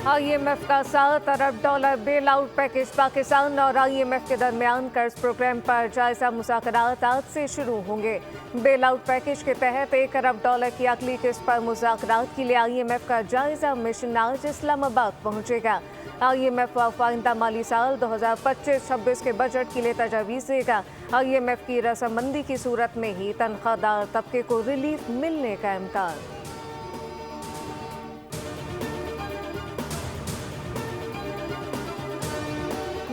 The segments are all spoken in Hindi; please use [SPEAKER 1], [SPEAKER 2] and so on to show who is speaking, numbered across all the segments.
[SPEAKER 1] आईएमएफ का $7 अरब बेल आउट पैकेज। पाकिस्तान और आईएमएफ के दरमियान कर्ज प्रोग्राम पर जायजा मुज़ाकरात आज से शुरू होंगे। बेल आउट पैकेज के तहत $1 अरब की अगली किस्त पर मुज़ाकरात के लिए आईएमएफ का जायजा मिशन आज इस्लामाबाद पहुंचेगा। आईएमएफ आइंदा माली साल 2025-26 के बजट के लिए तजवीज़ देगा। आईएमएफ की रजामंदी की सूरत में ही तनख्वाहदार तबके को रिलीफ मिलने का इम्कान।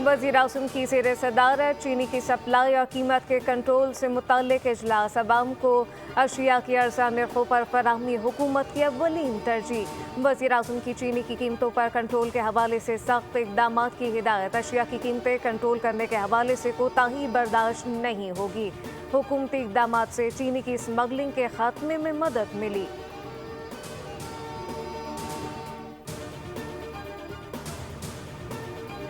[SPEAKER 1] वज़ीर-ए-आज़म की ज़ेर सदारत चीनी की सप्लाई और कीमत के कंट्रोल से मुताल्लिक़ इजलास। अवाम को अशिया की अर्ज़ा नरख़ों पर फराहमी हुकूमत की अव्वलीन तरजीह। वज़ीर-ए-आज़म की चीनी की कीमतों पर कंट्रोल के हवाले से सख्त इक़दाम की हिदायत। अशिया की कीमतें कंट्रोल करने के हवाले से कोताही बर्दाश्त नहीं होगी। हुकूमती इक़दाम से चीनी की स्मगलिंग के खात्मे में मदद मिली।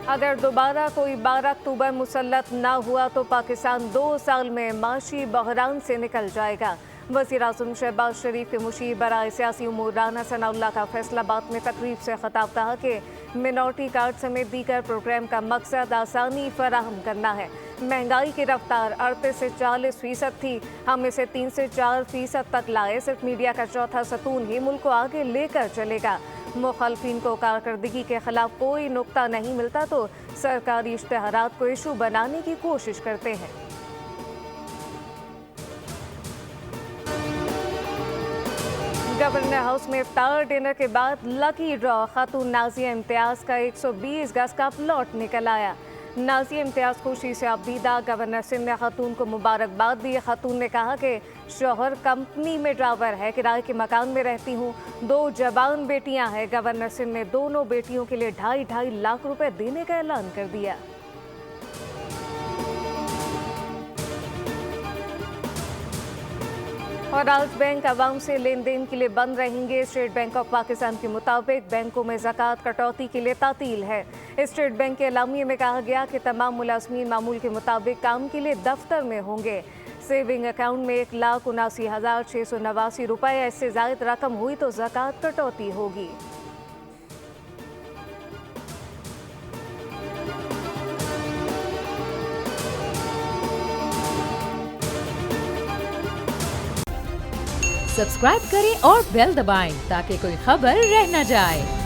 [SPEAKER 1] अगर दोबारा कोई 12 अक्टूबर मुसल्लत न हुआ तो पाकिस्तान 2 साल में माशी बहरान से निकल जाएगा। वज़ीर-ए-आज़म शहबाज शरीफ के मुशीर बराए सियासी उमूर राना सनाउल्लाह का फैसलाबाद में तकरीब से खिताब कहा कि मिनॉरिटी कार्ड समेत दीगर प्रोग्राम का मकसद आसानी फराहम करना है। महंगाई की रफ्तार 38 से 40% थी, हम इसे 3 से 4% तक लाए। सिर्फ मीडिया का चौथा सतून ही मुल्क को आगे लेकर चलेगा। मुखालफिन को कारकर्दगी के खिलाफ कोई नुक्ता नहीं मिलता तो सरकारी इश्तेहारात को इशू बनाने की कोशिश करते हैं। गवर्नर हाउस में इफ्तार डिनर के बाद लकी ड्रॉ खातून नाज़िया इम्तियाज का 120 गज का प्लॉट निकल आया। नाज़िया इम्तियाज खुशी से आबदीदा। गवर्नर सिंध ने खातून को मुबारकबाद दी। खातून ने कहा कि शौहर कंपनी में ड्राइवर है, किराए के मकान में रहती हूँ, 2 जवान बेटियां हैं। गवर्नर सिंध ने दोनों बेटियों के लिए 2.5 लाख रुपए देने का ऐलान कर दिया। और आज बैंक आवाम से लेन देन के लिए बंद रहेंगे। स्टेट बैंक ऑफ पाकिस्तान के मुताबिक बैंकों में ज़कात कटौती के लिए तातील है। स्टेट बैंक के एलामिये में कहा गया कि तमाम मुलाज़मीन मामूल के मुताबिक काम के लिए दफ्तर में होंगे। सेविंग अकाउंट में 1,79,689 रुपये या इससे ज़ायद रकम हुई तो ज़कात कटौती होगी।
[SPEAKER 2] सब्सक्राइब करें और बेल दबाएं ताकि कोई खबर रह न जाए।